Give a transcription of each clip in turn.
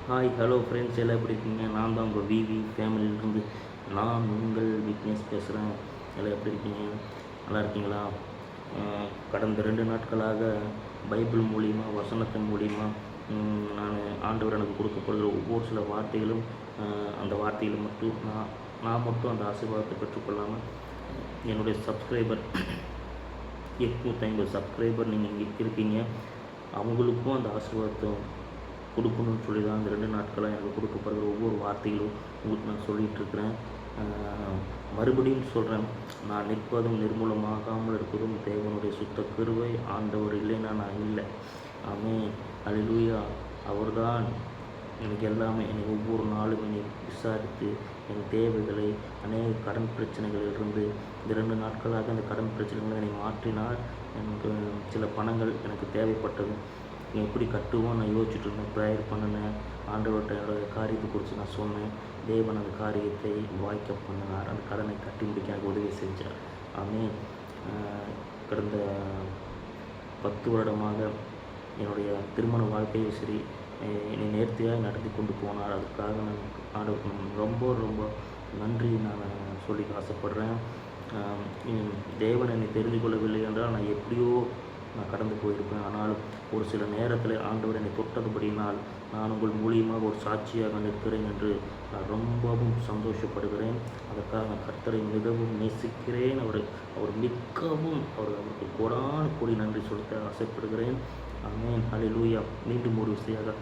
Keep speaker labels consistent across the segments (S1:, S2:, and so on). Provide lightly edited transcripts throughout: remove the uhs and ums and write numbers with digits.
S1: Hi hello friends, எல்லாம் எப்படி இருக்கீங்க? நான் தான் உங்கள் விவி ஃபேமிலியிலேருந்து நான் உங்கள் விக்னேஷ் பேசுகிறேன். எல்லாம் எப்படி இருக்கீங்க? நல்லா இருக்கீங்களா? கடந்த 2 நாட்களாக பைபிள் மூலிமா, வசனத்தின் மூலிமா நான் ஆண்டவர் எனக்கு கொடுக்கப்படுகிற ஒவ்வொரு சில வார்த்தைகளும், அந்த வார்த்தைகளை மட்டும் நான் மட்டும் அந்த ஆசீர்வாதத்தை பெற்றுக்கொள்ளாமல் என்னுடைய சப்ஸ்கிரைபர் 850 சப்ஸ்கிரைபர் நீங்கள் இங்கே இருக்கீங்க, அவங்களுக்கும் அந்த ஆசீர்வாதத்தை கொடுக்கணும்னு சொல்லி தான் அந்த 2 நாட்களாக எனக்கு கொடுக்கப்படுகிற ஒவ்வொரு வார்த்தைகளும் உங்களுக்கு நான் சொல்லிகிட்ருக்கிறேன். மறுபடியும் சொல்கிறேன், நான் நிற்பதும் நிர்மூலமாகாமல் இருப்பதும் தேவனுடைய சுத்த கிருபை. ஆண்டவர் இல்லைன்னா நான் இல்லை. ஆமென், அல்லேலூயா. அவர்தான் எனக்கு எல்லாமே. என்னை ஒவ்வொரு நாளும் என்னை விசாரித்து என் தேவைகளை, அநேக கடன் பிரச்சனைகளிலிருந்து இந்த 2 நாட்களாக அந்த கடன் பிரச்சனைகளை என்னை மாற்றினார். எனக்கு சில பணங்கள் எனக்கு தேவைப்பட்டது. எப்படி கட்டுவோம் நான் யோசிச்சுட்டு இருந்தேன், ப்ரேயர் பண்ணினேன், ஆண்டவர்கிட்ட என்னோடய காரியத்தை குறித்து நான் சொன்னேன். தேவன் அந்த காரியத்தை வாய்க்க பண்ணினார். அந்த கடனை கட்டி முடிக்க எனக்கு உதவி செஞ்சார். ஆமென். கடந்த 10 வருடமாக என்னுடைய திருமண வாழ்க்கையும் சரி, என்னை நேர்த்தியாக நடத்தி கொண்டு போனார். அதுக்காக நான் ஆண்டவருக்கு ரொம்ப ரொம்ப நன்றி நான் சொல்லிக்க ஆசைப்பட்றேன். தேவன் என்னை தெரிந்து கொள்ளவில்லை என்றால் நான் எப்படியோ நான் கடந்து போயிருப்பேன். ஆனாலும் ஒரு சில நேரத்தில் ஆண்டவர் என்னை தொட்டதுபடியினால் நான் உங்கள் மூலியமாக ஒரு சாட்சியாக நிற்கிறேன் என்று நான் ரொம்பவும் சந்தோஷப்படுகிறேன். அதற்காக நான் கர்த்தரை மிகவும் நேசிக்கிறேன். அவர் மிகவும் அவருக்கு கோடான கோடி நன்றி சொல்ல ஆசைப்படுகிறேன். ஆமென், அல்லேலூயா. மீண்டும் ஒரு விஷயம்,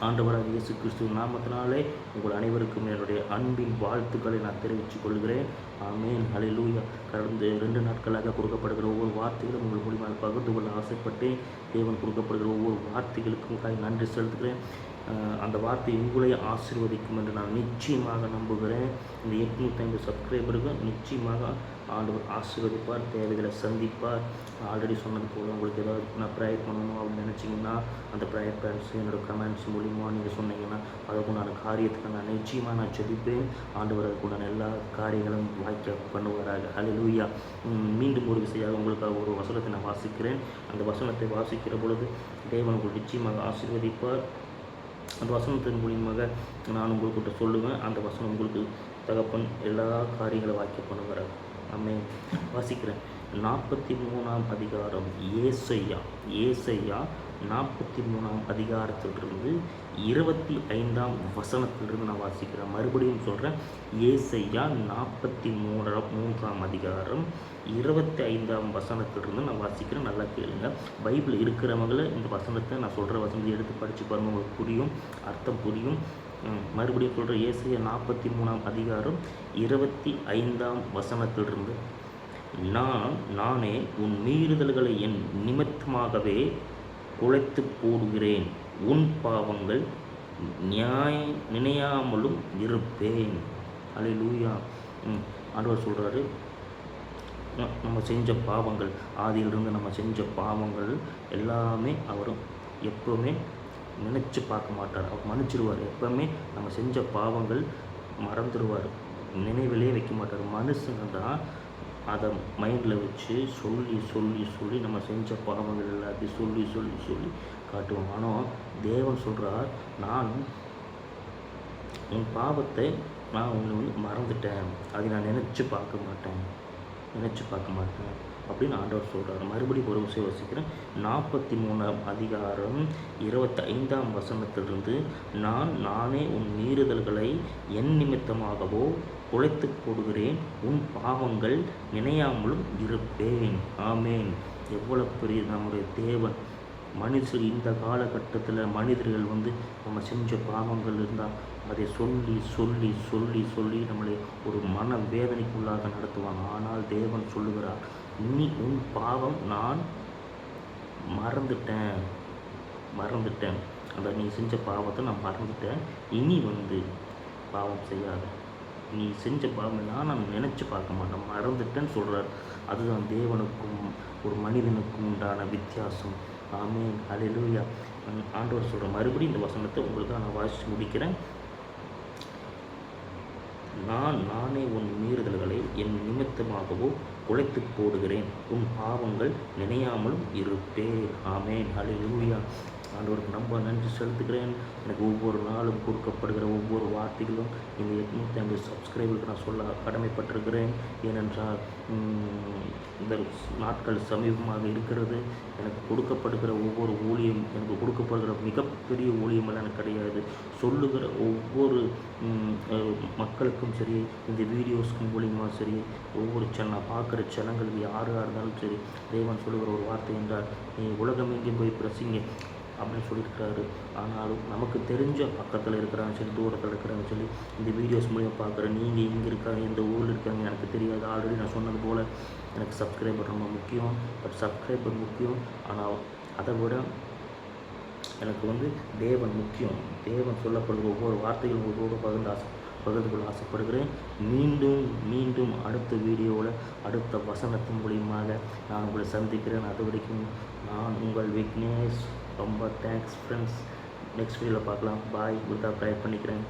S1: ஆண்டவராக இயேசு கிறிஸ்துவின் நாமத்தினாலே உங்கள் அனைவருக்கும் என்னுடைய அன்பின் வாழ்த்துக்களை நான் தெரிவித்துக் கொள்கிறேன். ஆமென், அல்லேலூயா. கடந்த 2 நாட்களாக கொடுக்கப்படுகிற ஒவ்வொரு வார்த்தைகளும் உங்கள் மூலியமாக பகிர்ந்து கொள்ள ஆசைப்பட்டேன். தேவன் கொடுக்கப்படுகிற ஒவ்வொரு வார்த்தைகளுக்கும் நன்றி செலுத்துகிறேன். அந்த வார்த்தை உங்களை ஆசீர்வதிக்கும் என்று நான் நிச்சயமாக நம்புகிறேன். இந்த 850 சப்ஸ்கிரைபருக்கு நிச்சயமாக ஆண்டவர் ஆசீர்வதிப்பார், தேவைகளை சந்திப்பார். ஆல்ரெடி சொன்னது போல் உங்களுக்கு ஏதாவது நான் ப்ரேயர் பண்ணணும் அப்படின்னு நினச்சிங்கன்னா அந்த ப்ரேயர் பேண்ட்ஸ் என்னோடய கமெண்ட்ஸ் மூலிமா நீங்கள் சொன்னீங்கன்னா அதுக்குண்டான காரியத்துக்கு நான் நிச்சயமாக நான் ஜெபிப்பேன். ஆண்டவர் அதுக்குண்டான எல்லா காரியங்களும் வாய்க்க பண்ணுவாராக. அல்லேலூயா. மீண்டும் ஒரு விஷயம், உங்களுக்காக ஒரு வசனத்தை நான் வாசிக்கிறேன். அந்த வசனத்தை வாசிக்கிற பொழுது தேவன் உங்களுக்கு நிச்சயமாக ஆசீர்வதிப்பார். அந்த வசனத்தின் மூலியமாக நான் உங்கள்கிட்ட சொல்லுவேன். அந்த வசனம் உங்களுக்கு தகப்பன் எல்லா காரியங்களும் வாய்க்க பண்ணுவார். ஆமென். வாசிக்கிறேன். 43ஆம் அதிகாரம், ஏசையா 43ஆம் அதிகாரத்திலிருந்து 25ஆம் வசனத்திலிருந்து நான் வாசிக்கிறேன். மறுபடியும் சொல்கிறேன். ஏசையா 43ஆம் அதிகாரம் 25ஆம் வசனத்திலிருந்து நான் வாசிக்கிறேன். நல்லா கேளுங்க. பைபிள் இருக்கிறவங்கள இந்த வசனத்தை நான் சொல்கிற வசனத்தை எடுத்து படித்து பாருங்கள், உங்களுக்கு புரியும், அர்த்தம் புரியும். மறுபடியும் சொல்கிற. ஏசையா 43ஆம் அதிகாரம் 25ஆம் வசனத்திலிருந்து, நானே உன் மீறுதல்களை என் நிமித்தமாகவே குலைத்து போடுகிறேன், உன் பாவங்கள் நினையாமலும் இருப்பேன். அல்லேலூயா. ஆண்டவர் சொல்கிறாரு, நம்ம செஞ்ச பாவங்கள், ஆதியிலிருந்து நம்ம செஞ்ச பாவங்கள் எல்லாமே அவரும் எப்போவுமே நினச்சி பார்க்க மாட்டார். அவர் மன்னிச்சிடுவார். எப்போவுமே நம்ம செஞ்ச பாவங்கள் மறந்துடுவார், நினைவிலே வைக்க மாட்டார். மனுஷங்க தான் அதை மைண்டில் வச்சு சொல்லி சொல்லி சொல்லி நம்ம செஞ்ச பாவங்கள் எல்லாத்தையும் சொல்லி சொல்லி சொல்லி காட்டுவோம். ஆனால் தேவன் சொல்கிறார், நான் உன் பாவத்தை நான் உன்னை மறந்துட்டேன், அதை நான் நினச்சி பார்க்க மாட்டேன் அப்படின்னு ஆண்டவர் சொல்கிறார். மறுபடியும் ஒரு விஷயம் வசிக்கிறேன். 43ஆம் அதிகாரம் 25ஆம் வசனத்திலிருந்து, நானே உன் மீறுதல்களை என் நிமித்தமாகவோ குலைத்து போடுகிறேன், உன் பாவங்கள் நினையாமலும் இருப்பேன். ஆமேன். எவ்வளோ பெரிய நம்முடைய தேவன். மனுஷர் இந்த காலகட்டத்தில் மனிதர்கள் நம்ம செஞ்ச பாவங்கள் இருந்தால் அதை சொல்லி சொல்லி சொல்லி சொல்லி நம்மளை ஒரு மன வேதனைக்குள்ளாக நடத்துவாங்க. ஆனால் தேவன் சொல்லுகிறார், நீ உன் பாவம் நான் மறந்துட்டேன். அந்த நீ செஞ்ச பாவத்தை நான் மறந்துட்டேன். இனி பாவம் செய்யாத. நீ செஞ்ச பாவம் நான் நினச்சி பார்க்க மாட்டேன், மறந்துட்டேன்னு சொல்கிறார். அதுதான் தேவனுக்கும் ஒரு மனிதனுக்கும் உண்டான வித்தியாசம். ஆமென், அல்லேலூயா. ஆண்டவர் சொல்கிற. மறுபடியும் இந்த வசனத்தை உங்களுக்கு நான் வாசித்து முடிக்கிறேன். நானே உன் மீறுதல்களை என் நிமித்தமாகவோ குலைத்து போடுகிறேன், உன் பாவங்கள் நினையாமலும் இருப்பேன். ஆமென், அல்லேலூயா. ஆண்டவருக்கு ரொம்ப நன்றி செலுத்துகிறேன். எனக்கு ஒவ்வொரு நாளும் கொடுக்கப்படுகிற ஒவ்வொரு வார்த்தைகளும் இந்த 850 சப்ஸ்கிரைபருக்கு நான் சொல்ல கடமைப்பட்டிருக்கிறேன். ஏனென்றால் இந்த நாட்கள் சமீபமாக இருக்கிறது. எனக்கு கொடுக்கப்படுகிற ஒவ்வொரு ஊழியம், எனக்கு கொடுக்கப்படுகிற மிகப்பெரிய ஊழியமெல்லாம் எனக்கு கிடையாது. சொல்லுகிற ஒவ்வொரு மக்களுக்கும் சரி, இந்த வீடியோஸ்க்கு மூலியமாக சரி, ஒவ்வொரு நான் பார்க்குற ஜனங்களுக்கு யாராக இருந்தாலும் சரி, தேவன் சொல்லுகிற ஒரு வார்த்தை என்றால், நீ உலகமெங்கும் போய் பிரசிங்க அப்படின்னு சொல்லியிருக்கிறாரு. ஆனாலும் நமக்கு தெரிஞ்ச பக்கத்தில் இருக்கிறாங்க சரி, தூரத்தில் இருக்கிறாங்க சொல்லி இந்த வீடியோஸ் மூலியம் பார்க்குறேன். நீங்கள் இங்கே இருக்காங்க, எந்த ஊரில் இருக்காங்க எனக்கு தெரியாது. ஆல்ரெடி நான் சொன்னது போல் எனக்கு சப்ஸ்கிரைபர் ரொம்ப முக்கியம். பட் சப்ஸ்கிரைபர் முக்கியம், ஆனால் அதை விட எனக்கு தேவன் முக்கியம். தேவன் சொல்லப்படுகிற ஒவ்வொரு வார்த்தைகளும் ஒவ்வொரு பகிர்ந்து கொள்ள ஆசைப்படுகிறேன். மீண்டும் அடுத்த வீடியோவில் அடுத்த வசனத்தின் மூலியமாக நான் உங்களை சந்திக்கிறேன். அது வரைக்கும் நான் உங்கள் விக்னேஷ். ரொம்ப தேங்க்ஸ் ஃப்ரெண்ட்ஸ். நெக்ஸ்ட் வீடியோவில் பார்க்கலாம். பாய். உங்களுக்காக ப்ரேயர் பண்ணிக்கிறேன்.